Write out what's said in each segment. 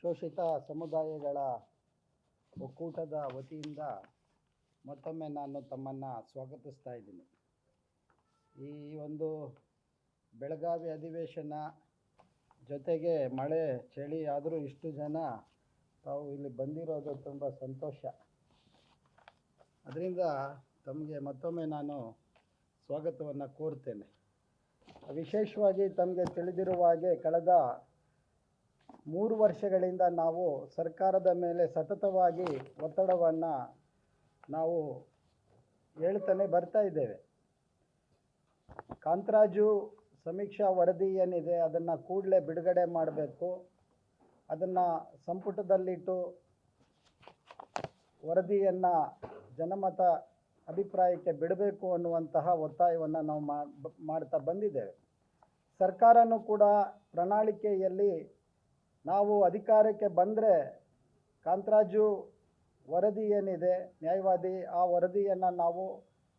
ಶೋಷಿತ ಸಮುದಾಯಗಳ ಒಕ್ಕೂಟದ ವತಿಯಿಂದ ಮತ್ತೊಮ್ಮೆ ನಾನು ತಮ್ಮನ್ನು ಸ್ವಾಗತಿಸ್ತಾ ಇದ್ದೀನಿ. ಈ ಒಂದು ಬೆಳಗಾವಿ ಅಧಿವೇಶನ ಜೊತೆಗೆ ಮಳೆ ಚಳಿ ಆದರೂ ಇಷ್ಟು ಜನ ತಾವು ಇಲ್ಲಿ ಬಂದಿರೋದು ತುಂಬ ಸಂತೋಷ. ಅದರಿಂದ ತಮಗೆ ಮತ್ತೊಮ್ಮೆ ನಾನು ಸ್ವಾಗತವನ್ನು ಕೋರ್ತೇನೆ. ವಿಶೇಷವಾಗಿ ತಮಗೆ ತಿಳಿದಿರುವ ಹಾಗೆ ಕಳೆದ 3 ವರ್ಷಗಳಿಂದ ನಾವು ಸರ್ಕಾರದ ಮೇಲೆ ಸತತವಾಗಿ ಒತ್ತಡವನ್ನು ನಾವು ಹೇಳ್ತಾನೆ ಬರ್ತಾ ಇದ್ದೇವೆ. ಕಾಂತರಾಜು ಸಮೀಕ್ಷಾ ವರದಿ ಏನಿದೆ ಅದನ್ನು ಕೂಡಲೇ ಬಿಡುಗಡೆ ಮಾಡಬೇಕು, ಅದನ್ನು ಸಂಪುಟದಲ್ಲಿಟ್ಟು ವರದಿಯನ್ನು ಜನಮತ ಅಭಿಪ್ರಾಯಕ್ಕೆ ಬಿಡಬೇಕು ಅನ್ನುವಂತಹ ಒತ್ತಾಯವನ್ನು ನಾವು ಮಾಡ್ತಾ ಬಂದಿದ್ದೇವೆ. ಸರ್ಕಾರನೂ ಕೂಡ ಪ್ರಣಾಳಿಕೆಯಲ್ಲಿ ನಾವು ಅಧಿಕಾರಕ್ಕೆ ಬಂದರೆ ಕಾಂತರಾಜು ವರದಿ ಏನಿದೆ ನ್ಯಾಯವಾದಿ ಆ ವರದಿಯನ್ನು ನಾವು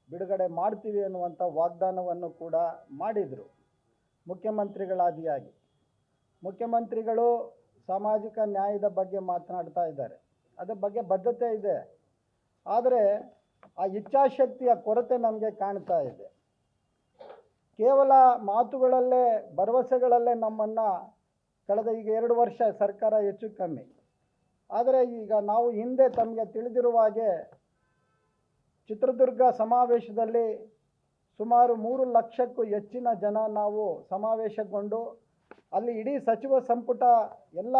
ಬಿಡುಗಡೆ ಮಾಡ್ತೀವಿ ಅನ್ನುವಂಥ ವಾಗ್ದಾನವನ್ನು ಕೂಡ ಮಾಡಿದರು ಮುಖ್ಯಮಂತ್ರಿಗಳಾದಿಯಾಗಿ. ಮುಖ್ಯಮಂತ್ರಿಗಳು ಸಾಮಾಜಿಕ ನ್ಯಾಯದ ಬಗ್ಗೆ ಮಾತನಾಡ್ತಾ ಇದ್ದಾರೆ, ಅದರ ಬಗ್ಗೆ ಬದ್ಧತೆ ಇದೆ, ಆದರೆ ಆ ಇಚ್ಛಾಶಕ್ತಿಯ ಕೊರತೆ ನಮಗೆ ಕಾಣ್ತಾ ಇದೆ. ಕೇವಲ ಮಾತುಗಳಲ್ಲೇ ಭರವಸೆಗಳಲ್ಲೇ ನಮ್ಮನ್ನು ಕಳೆದ ಈಗ 2 ವರ್ಷ ಸರ್ಕಾರ ಹೆಚ್ಚು ಕಮ್ಮಿ. ಆದರೆ ಈಗ ನಾವು ಹಿಂದೆ ತಮಗೆ ತಿಳಿದಿರುವ ಹಾಗೆ ಚಿತ್ರದುರ್ಗ ಸಮಾವೇಶದಲ್ಲಿ ಸುಮಾರು 3 ಲಕ್ಷಕ್ಕೂ ಹೆಚ್ಚಿನ ಜನ ನಾವು ಸಮಾವೇಶಗೊಂಡು ಅಲ್ಲಿ ಇಡೀ ಸಚಿವ ಸಂಪುಟ ಎಲ್ಲ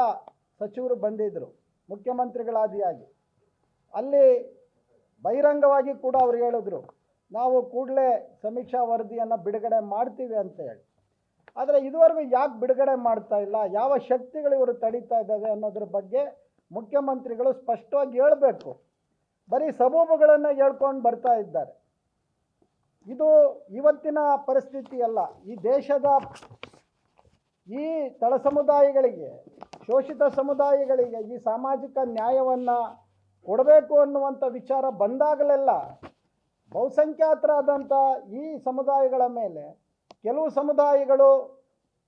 ಸಚಿವರು ಬಂದಿದ್ದರು ಮುಖ್ಯಮಂತ್ರಿಗಳಾದಿಯಾಗಿ. ಅಲ್ಲಿ ಬಹಿರಂಗವಾಗಿ ಕೂಡ ಅವರು ಹೇಳಿದ್ರು ನಾವು ಕೂಡಲೇ ಸಮೀಕ್ಷಾ ವರದಿಯನ್ನು ಬಿಡುಗಡೆ ಮಾಡ್ತೀವಿ ಅಂತ ಹೇಳಿ. ಆದರೆ ಇದುವರೆಗೂ ಯಾಕೆ ಬಿಡುಗಡೆ ಮಾಡ್ತಾ ಇಲ್ಲ, ಯಾವ ಶಕ್ತಿಗಳು ಇವರು ತಡೀತಾ ಇದ್ದಾವೆ ಅನ್ನೋದ್ರ ಬಗ್ಗೆ ಮುಖ್ಯಮಂತ್ರಿಗಳು ಸ್ಪಷ್ಟವಾಗಿ ಹೇಳಬೇಕು. ಬರೀ ಸಬೂಬುಗಳನ್ನು ಹೇಳ್ಕೊಂಡು ಬರ್ತಾ ಇದ್ದಾರೆ. ಇದು ಇವತ್ತಿನ ಪರಿಸ್ಥಿತಿ ಅಲ್ಲ. ಈ ದೇಶದ ಈ ತಳ ಸಮುದಾಯಗಳಿಗೆ, ಶೋಷಿತ ಸಮುದಾಯಗಳಿಗೆ ಈ ಸಾಮಾಜಿಕ ನ್ಯಾಯವನ್ನು ಕೊಡಬೇಕು ಅನ್ನುವಂಥ ವಿಚಾರ ಬಂದಾಗಲೆಲ್ಲ ಬಹುಸಂಖ್ಯಾತರಾದಂಥ ಈ ಸಮುದಾಯಗಳ ಮೇಲೆ ಕೆಲವು ಸಮುದಾಯಗಳು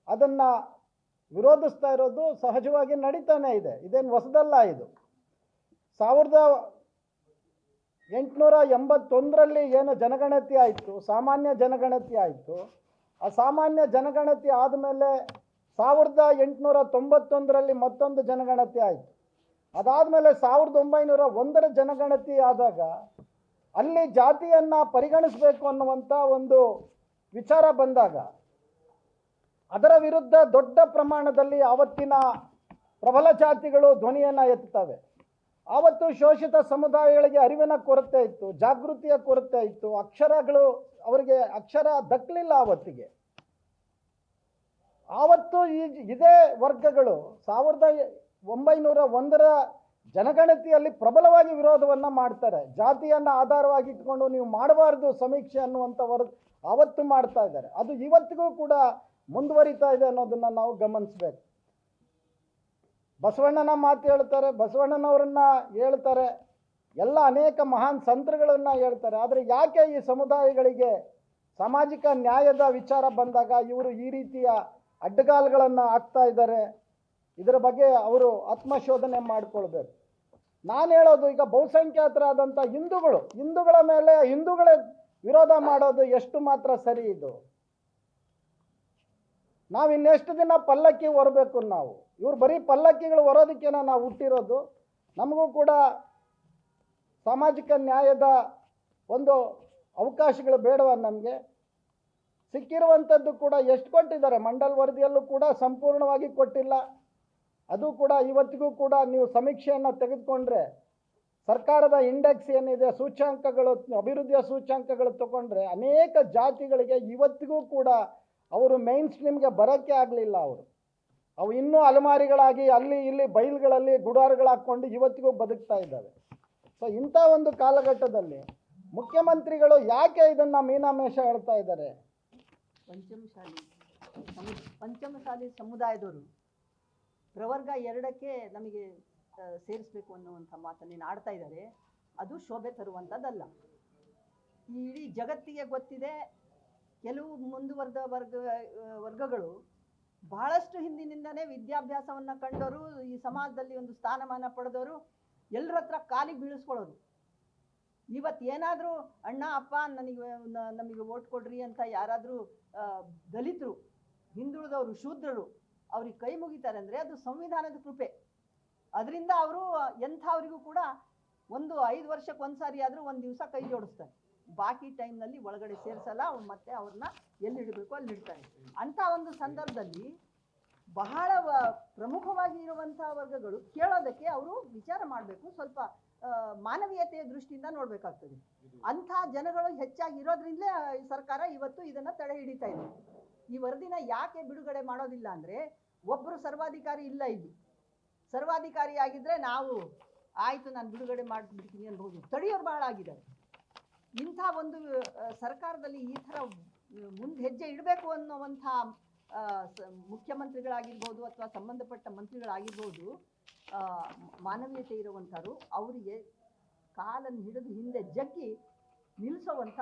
ಅದನ್ನು ವಿರೋಧಿಸ್ತಾ ಇರೋದು ಸಹಜವಾಗಿ ನಡೀತಾನೆ ಇದೆ. ಇದೇನು ಹೊಸದಲ್ಲ. ಇದು 1881ರಲ್ಲಿ ಏನು ಜನಗಣತಿ ಆಯಿತು, ಸಾಮಾನ್ಯ ಜನಗಣತಿ ಆಯಿತು. ಆ ಸಾಮಾನ್ಯ ಜನಗಣತಿ ಆದಮೇಲೆ 1891ರಲ್ಲಿ ಮತ್ತೊಂದು ಜನಗಣತಿ ಆಯಿತು. ಅದಾದಮೇಲೆ 1901ರ ಜನಗಣತಿ ಆದಾಗ ಅಲ್ಲಿ ಜಾತಿಯನ್ನು ಪರಿಗಣಿಸಬೇಕು ಅನ್ನುವಂಥ ಒಂದು ವಿಚಾರ ಬಂದಾಗ ಅದರ ವಿರುದ್ಧ ದೊಡ್ಡ ಪ್ರಮಾಣದಲ್ಲಿ ಆವತ್ತಿನ ಪ್ರಬಲ ಜಾತಿಗಳು ಧ್ವನಿಯನ್ನು ಎತ್ತುತ್ತವೆ. ಆವತ್ತು ಶೋಷಿತ ಸಮುದಾಯಗಳಿಗೆ ಅರಿವಿನ ಕೊರತೆ ಇತ್ತು, ಜಾಗೃತಿಯ ಕೊರತೆ ಇತ್ತು, ಅವರಿಗೆ ಅಕ್ಷರ ದಕ್ಕಲಿಲ್ಲ ಆವತ್ತಿಗೆ. ಆವತ್ತು ಇದೇ ವರ್ಗಗಳು 1901ರ ಜನಗಣತಿಯಲ್ಲಿ ಪ್ರಬಲವಾಗಿ ವಿರೋಧವನ್ನು ಮಾಡ್ತಾರೆ. ಜಾತಿಯನ್ನು ಆಧಾರವಾಗಿ ಇಟ್ಕೊಂಡು ನೀವು ಮಾಡಬಾರ್ದು ಸಮೀಕ್ಷೆ ಅನ್ನುವಂಥ ಆವತ್ತು ಮಾಡ್ತಾ ಇದ್ದಾರೆ. ಅದು ಇವತ್ತಿಗೂ ಕೂಡ ಮುಂದುವರಿತಾ ಇದೆ ಅನ್ನೋದನ್ನು ನಾವು ಗಮನಿಸಬೇಕು. ಬಸವಣ್ಣನ ಮಾತು ಹೇಳ್ತಾರೆ, ಬಸವಣ್ಣನವರನ್ನ ಹೇಳ್ತಾರೆ, ಎಲ್ಲ ಅನೇಕ ಮಹಾನ್ ಸಂತರುಗಳನ್ನು ಹೇಳ್ತಾರೆ. ಆದರೆ ಯಾಕೆ ಈ ಸಮುದಾಯಗಳಿಗೆ ಸಾಮಾಜಿಕ ನ್ಯಾಯದ ವಿಚಾರ ಬಂದಾಗ ಇವರು ಈ ರೀತಿಯ ಅಡ್ಡಗಾಲುಗಳನ್ನು ಹಾಕ್ತಾ ಇದ್ದಾರೆ? ಇದರ ಬಗ್ಗೆ ಅವರು ಆತ್ಮಶೋಧನೆ ಮಾಡಿಕೊಳ್ಬೇಕು. ನಾನು ಹೇಳೋದು, ಈಗ ಬಹುಸಂಖ್ಯಾತರಾದಂಥ ಹಿಂದೂಗಳ ಮೇಲೆ ಹಿಂದೂಗಳೇ ವಿರೋಧ ಮಾಡೋದು ಎಷ್ಟು ಮಾತ್ರ ಸರಿ? ಇದು ನಾವು ಇನ್ನೆಷ್ಟು ದಿನ ಪಲ್ಲಕ್ಕಿ ಹೊರಬೇಕು? ಇವ್ರು ಬರೀ ಪಲ್ಲಕ್ಕಿಗಳು ಹೊರೋದಕ್ಕೇನ ನಾವು ಹುಟ್ಟಿರೋದು? ನಮಗೂ ಕೂಡ ಸಾಮಾಜಿಕ ನ್ಯಾಯದ ಒಂದು ಅವಕಾಶಗಳು ಬೇಡವ? ನಮಗೆ ಸಿಕ್ಕಿರುವಂಥದ್ದು ಕೂಡ ಎಷ್ಟು ಕೊಟ್ಟಿದ್ದಾರೆ? ಮಂಡಲ್ ವರದಿಯಲ್ಲೂ ಕೂಡ ಸಂಪೂರ್ಣವಾಗಿ ಕೊಟ್ಟಿಲ್ಲ. ಅದು ಕೂಡ ಇವತ್ತಿಗೂ ಕೂಡ ನೀವು ಸಮೀಕ್ಷೆಯನ್ನು ತೆಗೆದುಕೊಂಡ್ರೆ ಸರ್ಕಾರದ ಇಂಡೆಕ್ಸ್ ಏನಿದೆ, ಸೂಚ್ಯಾಂಕಗಳು, ಅಭಿವೃದ್ಧಿಯ ಸೂಚ್ಯಾಂಕಗಳು ತಗೊಂಡ್ರೆ ಅನೇಕ ಜಾತಿಗಳಿಗೆ ಇವತ್ತಿಗೂ ಕೂಡ ಅವರು ಮೈನ್ ಸ್ಟ್ರೀಮ್ಗೆ ಬರೋಕ್ಕೆ ಆಗಲಿಲ್ಲ. ಅವು ಇನ್ನೂ ಅಲಮಾರಿಗಳಾಗಿ ಅಲ್ಲಿ ಇಲ್ಲಿ ಬೈಲ್ಗಳಲ್ಲಿ ಗುಡಾರುಗಳು ಹಾಕ್ಕೊಂಡು ಇವತ್ತಿಗೂ ಬದುಕ್ತಾ ಇದ್ದಾವೆ. ಸೊ ಇಂಥ ಒಂದು ಕಾಲಘಟ್ಟದಲ್ಲಿ ಮುಖ್ಯಮಂತ್ರಿಗಳು ಯಾಕೆ ಇದನ್ನು ಮೀನಾಮೇಷ ಹೇಳ್ತಾ ಇದ್ದಾರೆ? ಪಂಚಮಸಾಲಿ ಸಮುದಾಯದವರು ಪ್ರವರ್ಗ 2ಕ್ಕೆ ನಮಗೆ ಸೇರಿಸಬೇಕು ಅನ್ನುವಂಥ ಮಾತನ್ನು ಆಡ್ತಾ ಇದ್ದಾರೆ. ಅದು ಶೋಭೆ ತರುವಂಥದ್ದಲ್ಲ. ಈ ಇಡೀ ಜಗತ್ತಿಗೆ ಗೊತ್ತಿದೆ, ಕೆಲವು ಮುಂದುವರೆದ ವರ್ಗಗಳು ಬಹಳಷ್ಟು ಹಿಂದಿನಿಂದನೇ ವಿದ್ಯಾಭ್ಯಾಸವನ್ನು ಕಂಡವರು, ಈ ಸಮಾಜದಲ್ಲಿ ಒಂದು ಸ್ಥಾನಮಾನ ಪಡೆದವರು ಎಲ್ಲರ ಹತ್ರ ಕಾಲಿಗೆ ಬೀಳಿಸ್ಕೊಳ್ಳೋರು. ಇವತ್ತು ಏನಾದರೂ ಅಣ್ಣ ಅಪ್ಪ ನಮಗೆ ಓಟ್ ಕೊಡ್ರಿ ಅಂತ ಯಾರಾದರೂ ದಲಿತರು, ಹಿಂದುಳಿದವರು, ಶೂದ್ರರು ಅವ್ರಿಗೆ ಕೈ ಮುಗಿತಾರೆ ಅಂದರೆ ಅದು ಸಂವಿಧಾನದ ಕೃಪೆ. ಅದರಿಂದ ಅವರು ಎಂಥವ್ರಿಗೂ ಕೂಡ ಒಂದು 5 ವರ್ಷಕ್ಕೆ ಒಂದ್ಸಾರಿ ಆದರೂ ಒಂದು ದಿವಸ ಕೈ ಜೋಡಿಸ್ತಾರೆ. ಬಾಕಿ ಟೈಮ್ನಲ್ಲಿ ಒಳಗಡೆ ಸೇರಿಸಲ್ಲ. ಅವ್ರು ಮತ್ತೆ ಅವ್ರನ್ನ ಎಲ್ಲಿ ಇಡಬೇಕು ಅಲ್ಲಿ ಇಡ್ತಾರೆ. ಅಂಥ ಒಂದು ಸಂದರ್ಭದಲ್ಲಿ ಬಹಳ ಪ್ರಮುಖವಾಗಿ ಇರುವಂಥ ವರ್ಗಗಳು ಕೇಳೋದಕ್ಕೆ ಅವರು ವಿಚಾರ ಮಾಡಬೇಕು, ಸ್ವಲ್ಪ ಮಾನವೀಯತೆಯ ದೃಷ್ಟಿಯಿಂದ ನೋಡಬೇಕಾಗ್ತದೆ. ಅಂಥ ಜನಗಳು ಹೆಚ್ಚಾಗಿ ಇರೋದ್ರಿಂದಲೇ ಸರ್ಕಾರ ಇವತ್ತು ಇದನ್ನು ತಡೆ ಹಿಡಿತಾ ಇದೆ. ಈ ವರದಿನ ಯಾಕೆ ಬಿಡುಗಡೆ ಮಾಡೋದಿಲ್ಲ ಅಂದರೆ, ಒಬ್ಬರು ಸರ್ವಾಧಿಕಾರಿ ಇಲ್ಲ ಇಲ್ಲಿ. ಸರ್ವಾಧಿಕಾರಿ ಆಗಿದ್ದರೆ ನಾವು ಆಯಿತು ನಾನು ಬಿಡುಗಡೆ ಮಾಡಿಬಿಡ್ತೀನಿ ಅನ್ಬೋದು. ತಡೆಯೋರು ಬಹಳ ಆಗಿದ್ದಾರೆ. ಇಂಥ ಒಂದು ಸರ್ಕಾರದಲ್ಲಿ ಈ ಥರ ಮುಂದೆ ಹೆಜ್ಜೆ ಇಡಬೇಕು ಅನ್ನುವಂಥ ಮುಖ್ಯಮಂತ್ರಿಗಳಾಗಿರ್ಬೋದು ಅಥವಾ ಸಂಬಂಧಪಟ್ಟ ಮಂತ್ರಿಗಳಾಗಿರ್ಬೋದು, ಮಾನವೀಯತೆ ಇರುವಂಥವ್ರು ಅವರಿಗೆ ಕಾಲನ್ನು ಹಿಡಿದು ಹಿಂದೆ ಜಗ್ಗಿ ನಿಲ್ಲಿಸೋವಂಥ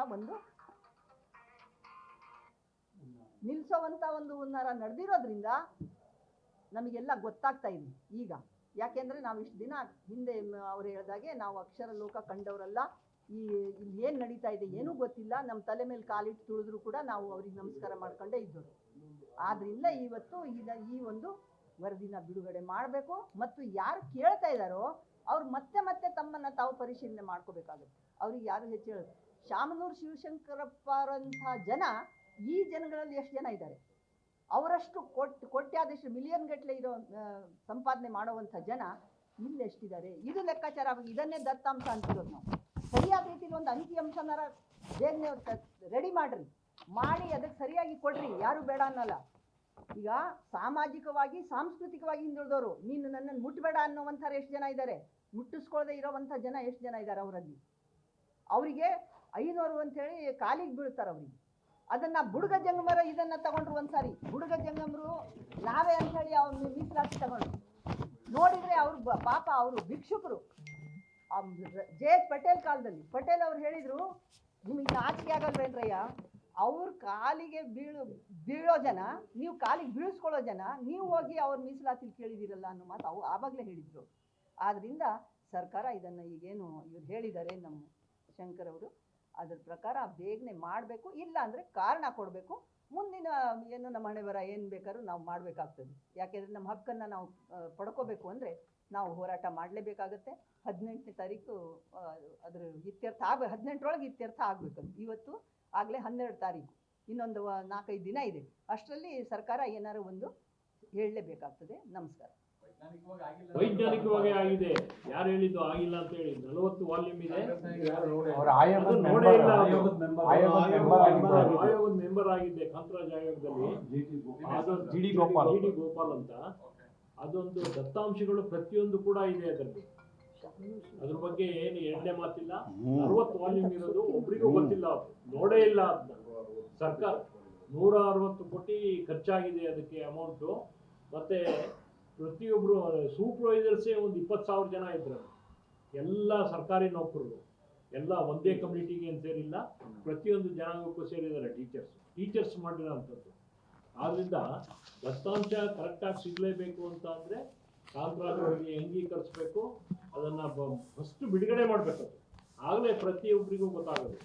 ಒಂದು ಹುನ್ನಾರ ನಡೆದಿರೋದ್ರಿಂದ ನಮಗೆಲ್ಲ ಗೊತ್ತಾಗ್ತಾ ಇದೆ ಈಗ. ಯಾಕೆಂದರೆ ನಾವು ಇಷ್ಟು ದಿನ ಹಿಂದೆ ಅವ್ರು ಹೇಳಿದಾಗೆ ನಾವು ಅಕ್ಷರ ಲೋಕ ಕಂಡವರಲ್ಲ. ಇಲ್ಲಿ ಏನು ನಡೀತಾ ಇದೆ ಏನೂ ಗೊತ್ತಿಲ್ಲ. ನಮ್ಮ ತಲೆ ಮೇಲೆ ಕಾಲಿಟ್ಟು ತುಳಿದ್ರು ಕೂಡ ನಾವು ಅವ್ರಿಗೆ ನಮಸ್ಕಾರ ಮಾಡ್ಕೊಂಡೇ ಇದ್ದವರು. ಆದ್ದರಿಂದ ಇವತ್ತು ಈ ಒಂದು ವರದಿನ ಬಿಡುಗಡೆ ಮಾಡಬೇಕು. ಮತ್ತು ಯಾರು ಕೇಳ್ತಾ ಇದ್ದಾರೋ ಅವ್ರು ಮತ್ತೆ ತಮ್ಮನ್ನು ತಾವು ಪರಿಶೀಲನೆ ಮಾಡ್ಕೋಬೇಕಾಗುತ್ತೆ. ಅವ್ರಿಗೆ ಯಾರು ಹೆಚ್ಚು ಹೇಳೋದು, ಶಾಮನೂರು ಶಿವಶಂಕರಪ್ಪರಂಥ ಜನ ಈ ಜನಗಳಲ್ಲಿ ಎಷ್ಟು ಜನ ಇದ್ದಾರೆ? ಅವರಷ್ಟು ಕೋಟ್ಯಾದಷ್ಟು ಮಿಲಿಯನ್ ಗಟ್ಟಲೆ ಇರೋ ಸಂಪಾದನೆ ಮಾಡುವಂಥ ಜನ ಇಲ್ಲಿ ಎಷ್ಟಿದ್ದಾರೆ? ಇದು ಲೆಕ್ಕಾಚಾರ ಆಗಿ ಇದನ್ನೇ ದತ್ತಾಂಶ ಅಂತಿರೋದು. ನಾವು ಸರಿಯಾದ ರೀತಿಯಲ್ಲಿ ಒಂದು ಅಂಕಿಅಂಶನಾರ ಬೇಗನೆ ರೆಡಿ ಮಾಡಿ ಅದಕ್ಕೆ ಸರಿಯಾಗಿ ಕೊಡ್ರಿ. ಯಾರು ಬೇಡ ಅನ್ನಲ್ಲ. ಈಗ ಸಾಮಾಜಿಕವಾಗಿ ಸಾಂಸ್ಕೃತಿಕವಾಗಿ ಹಿಂದುಳಿದವರು, ನೀನು ನನ್ನನ್ನು ಮುಟ್ಟಬೇಡ ಅನ್ನೋವಂಥವ್ರು ಎಷ್ಟು ಜನ ಇದ್ದಾರೆ? ಮುಟ್ಟಿಸ್ಕೊಳ್ಳದೆ ಇರೋವಂಥ ಜನ ಎಷ್ಟು ಜನ ಇದ್ದಾರೆ? ಅವರಿಗೆ 500 ಅಂಥೇಳಿ ಕಾಲಿಗೆ ಬೀಳ್ತಾರೆ. ಅವರಿಗೆ ಅದನ್ನು ಬುಡುಗ ಜಂಗಮರ ಇದನ್ನು ತಗೊಂಡ್ರು ಒಂದ್ಸಾರಿ. ಬುಡುಗ ಜಂಗಮರು ನಾವೇ ಅಂಥೇಳಿ ಅವ್ರು ಮೀಸಲಾತಿ ತಗೊಂಡ್ರು. ನೋಡಿದರೆ ಅವರು ಪಾಪ ಅವರು ಭಿಕ್ಷುಕರು. JS ಪಟೇಲ್ ಕಾಲದಲ್ಲಿ ಪಟೇಲ್ ಅವ್ರು ಹೇಳಿದರು, ನಿಮಗೆ ನಾಚಿಕೆ ಆಗಲ್ವೇನ್ರಯ್ಯ, ಅವ್ರ ಕಾಲಿಗೆ ಬೀಳೋ ಜನ, ನೀವು ಕಾಲಿಗೆ ಬೀಳಿಸ್ಕೊಳ್ಳೋ ಜನ, ನೀವು ಹೋಗಿ ಅವ್ರ ಮೀಸಲಾತಿ ಕೇಳಿದಿರಲ್ಲ ಅನ್ನೋ ಮಾತು ಆವಾಗಲೇ ಹೇಳಿದರು. ಆದ್ದರಿಂದ ಸರ್ಕಾರ ಇದನ್ನು ಈಗೇನು ಇವ್ರು ಹೇಳಿದ್ದಾರೆ ನಮ್ಮ ಶಂಕರ್ ಅವರು, ಅದ್ರ ಪ್ರಕಾರ ಬೇಗನೆ ಮಾಡಬೇಕು. ಇಲ್ಲ ಅಂದರೆ ಕಾರಣ ಕೊಡಬೇಕು. ಮುಂದಿನ ಏನು ನಮ್ಮ ಹಣೆ ಬರ ಏನು ಬೇಕಾದ್ರೂ ನಾವು ಮಾಡಬೇಕಾಗ್ತದೆ. ಯಾಕೆಂದರೆ ನಮ್ಮ ಹಕ್ಕನ್ನು ನಾವು ಪಡ್ಕೋಬೇಕು ಅಂದರೆ ನಾವು ಹೋರಾಟ ಮಾಡಲೇಬೇಕಾಗತ್ತೆ. 18ನೇ ತಾರೀಕು ಅದ್ರ ಇತ್ಯರ್ಥ 18ರೊಳಗೆ ಇತ್ಯರ್ಥ ಆಗಬೇಕು. ಇವತ್ತು ಆಗಲೇ 12 ತಾರೀಕು, ಇನ್ನೊಂದು 4-5 ದಿನ ಇದೆ. ಅಷ್ಟರಲ್ಲಿ ಸರ್ಕಾರ ಏನಾರು ಒಂದು ಹೇಳಲೇಬೇಕಾಗ್ತದೆ. ನಮಸ್ಕಾರ. ವೈಜ್ಞಾನಿಕವಾಗಿ ಆಗಿದೆ. ಯಾರು ಹೇಳಿದ್ದು ಆಗಿಲ್ಲ ಅಂತ ಹೇಳಿ? 40 ವಾಲ್ಯೂಮ್ ಇದೆ. ಆಯೋಗದ ಮೆಂಬರ್ ಆಗಿದ್ದೆ ಕಾಂತರಾಜ್ ಆಯೋಗದಲ್ಲಿ. ಜಿ ಡಿ ಗೋಪಾಲ್ ಅಂತ. ಅದೊಂದು ದತ್ತಾಂಶಗಳು ಪ್ರತಿಯೊಂದು ಕೂಡ ಇದೆ ಅದರಲ್ಲಿ. ಅದ್ರ ಬಗ್ಗೆ ಏನು ಎರಡನೇ ಮಾತಿಲ್ಲ. 60 ವಾಲ್ಯೂಮ್ ಇರೋದು ಒಬ್ರಿಗೂ ಗೊತ್ತಿಲ್ಲ, ನೋಡೇ ಇಲ್ಲ ಅದನ್ನ. ಸರ್ಕಾರ 160 ಕೋಟಿ ಖರ್ಚಾಗಿದೆ ಅದಕ್ಕೆ ಅಮೌಂಟು. ಮತ್ತೆ ಪ್ರತಿಯೊಬ್ಬರು ಸೂಪರ್ವೈಸರ್ಸೇ ಒಂದು 20,000 ಜನ ಇದ್ರು. ಎಲ್ಲ ಸರ್ಕಾರಿ ನೌಕರರು ಎಲ್ಲ ಒಂದೇ ಕಮ್ಯುನಿಟಿಗೆ ಏನು ಸೇರಿಲ್ಲ, ಪ್ರತಿಯೊಂದು ಜನಾಂಗಕ್ಕೂ ಸೇರಿದ್ದಾರೆ. ಟೀಚರ್ಸ್ ಮಾಡಿರೋ ಅಂಥದ್ದು. ಆದ್ದರಿಂದ ದತ್ತಾಂಶ ಕರೆಕ್ಟಾಗಿ ಸಿಗಲೇಬೇಕು ಅಂತ ಅಂದರೆ ಕಾಂತರಾಜ್ ಅವರಿಗೆ ಅಂಗೀಕರಿಸಬೇಕು. ಅದನ್ನು ಫಸ್ಟ್ ಬಿಡುಗಡೆ ಮಾಡಬೇಕು. ಆಗಲೇ ಪ್ರತಿಯೊಬ್ಬರಿಗೂ ಗೊತ್ತಾಗೋದು.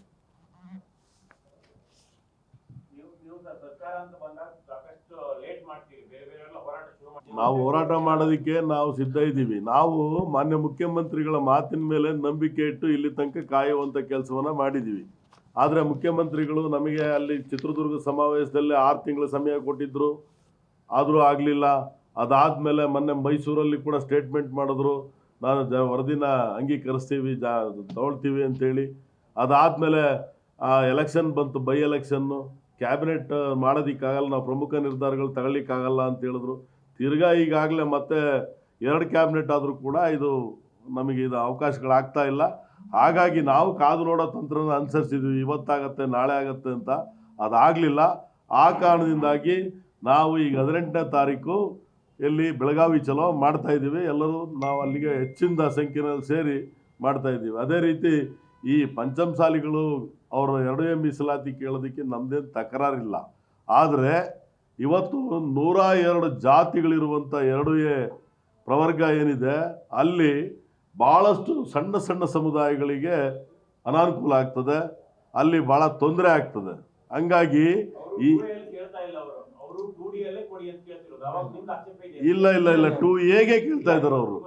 ನಾವು ಹೋರಾಟ ಮಾಡೋದಕ್ಕೆ ನಾವು ಸಿದ್ಧ ಇದ್ದೀವಿ. ನಾವು ಮಾನ್ಯ ಮುಖ್ಯಮಂತ್ರಿಗಳ ಮಾತಿನ ಮೇಲೆ ನಂಬಿಕೆ ಇಟ್ಟು ಇಲ್ಲಿ ತನಕ ಕಾಯುವಂಥ ಕೆಲಸವನ್ನು ಮಾಡಿದ್ದೀವಿ. ಆದರೆ ಮುಖ್ಯಮಂತ್ರಿಗಳು ನಮಗೆ ಅಲ್ಲಿ ಚಿತ್ರದುರ್ಗ ಸಮಾವೇಶದಲ್ಲಿ 6 ತಿಂಗಳ ಸಮಯ ಕೊಟ್ಟಿದ್ದರು, ಆದರೂ ಆಗಲಿಲ್ಲ. ಅದಾದಮೇಲೆ ಮೊನ್ನೆ ಮೈಸೂರಲ್ಲಿ ಕೂಡ ಸ್ಟೇಟ್ಮೆಂಟ್ ಮಾಡಿದ್ರು, ನಾನು ವರದಿನ ಅಂಗೀಕರಿಸ್ತೀವಿ, ತಗೊಳ್ತೀವಿ ಅಂತೇಳಿ. ಅದಾದಮೇಲೆ ಎಲೆಕ್ಷನ್ ಬಂತು, ಬೈ ಎಲೆಕ್ಷನ್ನು. ಕ್ಯಾಬಿನೆಟ್ ಮಾಡೋದಕ್ಕಾಗಲ್ಲ, ನಾವು ಪ್ರಮುಖ ನಿರ್ಧಾರಗಳು ತಗೊಳ್ಳಿಕ್ಕಾಗಲ್ಲ ಅಂತ ಹೇಳಿದ್ರು. ತಿರ್ಗಾ ಈಗಾಗಲೇ ಮತ್ತೆ 2 ಕ್ಯಾಬಿನೆಟ್ ಆದರೂ ಕೂಡ ನಮಗೆ ಅವಕಾಶಗಳಾಗ್ತಾ ಇಲ್ಲ. ಹಾಗಾಗಿ ನಾವು ಕಾದು ನೋಡೋ ತಂತ್ರನ ಅನುಸರಿಸಿದ್ವಿ, ಇವತ್ತಾಗತ್ತೆ ನಾಳೆ ಆಗತ್ತೆ ಅಂತ. ಅದಾಗಲಿಲ್ಲ. ಆ ಕಾರಣದಿಂದಾಗಿ ನಾವು ಈಗ 18ನೇ ತಾರೀಕು ಎಲ್ಲಿ ಬೆಳಗಾವಿ ಚಲೋ ಮಾಡ್ತಾಯಿದ್ದೀವಿ. ಎಲ್ಲರೂ ನಾವು ಅಲ್ಲಿಗೆ ಹೆಚ್ಚಿನ ಸಂಖ್ಯೆಯಲ್ಲಿ ಸೇರಿ ಮಾಡ್ತಾಯಿದ್ದೀವಿ. ಅದೇ ರೀತಿ ಈ ಪಂಚಮಸಾಲಿಗಳು ಅವರು 2A ಮೀಸಲಾತಿ ಕೇಳೋದಕ್ಕೆ ನಮ್ಮದೇನು ತಕರಾರಿಲ್ಲ. ಆದರೆ ಇವತ್ತು 102 ಜಾತಿಗಳಿರುವಂಥ 2A ಪ್ರವರ್ಗ ಏನಿದೆ ಅಲ್ಲಿ ಭಾಳಷ್ಟು ಸಣ್ಣ ಸಣ್ಣ ಸಮುದಾಯಗಳಿಗೆ ಅನಾನುಕೂಲ ಆಗ್ತದೆ, ಅಲ್ಲಿ ಭಾಳ ತೊಂದರೆ ಆಗ್ತದೆ. ಹಂಗಾಗಿ ಈ ಇಲ್ಲ 2Aಗೆ ಕೇಳ್ತಾ ಇದ್ದಾರೆ ಅವರು.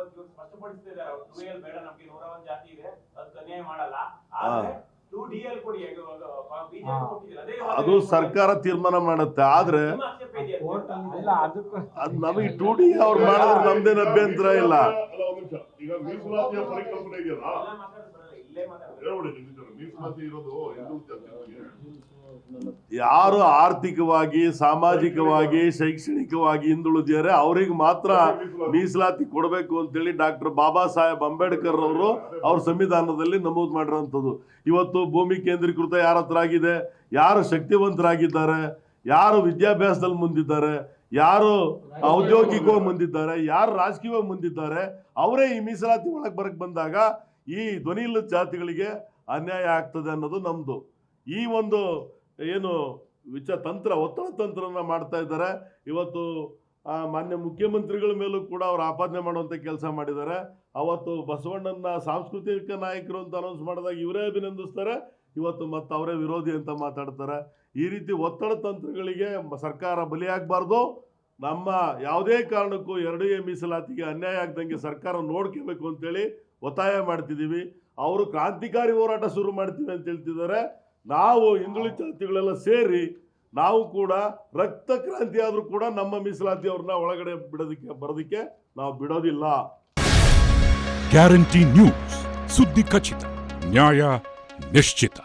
ಅದು ಸರ್ಕಾರ ತೀರ್ಮಾನ ಮಾಡುತ್ತೆ. ಆದ್ರೆ ಅದು ನಮಗೆ 2D ಅವ್ರು ಮಾಡಿದ್ರೆ ನಮ್ದೇನು ಅಭ್ಯಂತರ ಇಲ್ಲ. ಈಗ ಮೀಸಲಾತಿಯ ಪರಿಕಲ್ಪನೆ ಇದೆಯಲ್ಲ, ಮೀಸಲಾತಿ ಇರೋದು ಯಾರು ಆರ್ಥಿಕವಾಗಿ, ಸಾಮಾಜಿಕವಾಗಿ, ಶೈಕ್ಷಣಿಕವಾಗಿ ಹಿಂದುಳಿದಿದ್ದಾರೆ ಅವ್ರಿಗೆ ಮಾತ್ರ ಮೀಸಲಾತಿ ಕೊಡಬೇಕು ಅಂತೇಳಿ ಡಾಕ್ಟರ್ ಬಾಬಾ ಸಾಹೇಬ್ ಅಂಬೇಡ್ಕರ್ ಅವರು ಅವ್ರ ಸಂವಿಧಾನದಲ್ಲಿ ನಮೂದು ಮಾಡಿರೋಂಥದ್ದು. ಇವತ್ತು ಭೂಮಿ ಕೇಂದ್ರೀಕೃತ ಯಾರ ಹತ್ರ ಆಗಿದೆ, ಯಾರು ಶಕ್ತಿವಂತರಾಗಿದ್ದಾರೆ, ಯಾರು ವಿದ್ಯಾಭ್ಯಾಸದಲ್ಲಿ ಮುಂದಿದ್ದಾರೆ, ಯಾರು ಔದ್ಯೋಗಿಕವಾಗಿ ಮುಂದಿದ್ದಾರೆ, ಯಾರು ರಾಜಕೀಯವಾಗಿ ಮುಂದಿದ್ದಾರೆ, ಅವರೇ ಈ ಮೀಸಲಾತಿ ಒಳಗೆ ಬರಕ್ಕೆ ಬಂದಾಗ ಈ ಧ್ವನಿ ಇಲ್ಲದ ಜಾತಿಗಳಿಗೆ ಅನ್ಯಾಯ ಆಗ್ತದೆ ಅನ್ನೋದು ನಮ್ಮದು. ಈ ಒಂದು ಏನು ತಂತ್ರ, ಒತ್ತಡ ತಂತ್ರನ ಮಾಡ್ತಾ ಇದ್ದಾರೆ. ಇವತ್ತು ಮಾನ್ಯ ಮುಖ್ಯಮಂತ್ರಿಗಳ ಮೇಲೂ ಕೂಡ ಅವರು ಆಪಾದನೆ ಮಾಡುವಂಥ ಕೆಲಸ ಮಾಡಿದ್ದಾರೆ. ಅವತ್ತು ಬಸವಣ್ಣನ ಸಾಂಸ್ಕೃತಿಕ ನಾಯಕರು ಅಂತ ಅನೌನ್ಸ್ ಮಾಡಿದಾಗ ಇವರೇ ಅಭಿನಂದಿಸ್ತಾರೆ, ಇವತ್ತು ಮತ್ತು ಅವರೇ ವಿರೋಧಿ ಅಂತ ಮಾತಾಡ್ತಾರೆ. ಈ ರೀತಿ ಒತ್ತಡ ತಂತ್ರಗಳಿಗೆ ಸರ್ಕಾರ ಬಲಿಯಾಗಬಾರ್ದು. ನಮ್ಮ ಯಾವುದೇ ಕಾರಣಕ್ಕೂ 2A ಮೀಸಲಾತಿಗೆ ಅನ್ಯಾಯ ಆಗ್ದಂಗೆ ಸರ್ಕಾರ ನೋಡ್ಕೋಬೇಕು ಅಂತೇಳಿ ಒತ್ತಾಯ ಮಾಡ್ತಿದ್ದೀವಿ. ಅವರು ಕ್ರಾಂತಿಕಾರಿ ಹೋರಾಟ ಶುರು ಮಾಡ್ತೀವಿ ಅಂತ ಹೇಳ್ತಿದ್ದಾರೆ. ನಾವು ಹಿಂದುಳಿದ ಜಾತಿಗಳೆಲ್ಲ ಸೇರಿ ನಾವು ಕೂಡ ರಕ್ತ ಕ್ರಾಂತಿ ಆದರೂ ಕೂಡ ನಮ್ಮ ಮೀಸಲಾತಿ ಅವ್ರನ್ನ ಒಳಗಡೆ ಬರೋದಕ್ಕೆ ನಾವು ಬಿಡೋದಿಲ್ಲ. ಗ್ಯಾರಂಟಿ ನ್ಯೂಸ್, ಸುದ್ದಿ ಖಚಿತ, ನ್ಯಾಯ ನಿಶ್ಚಿತ.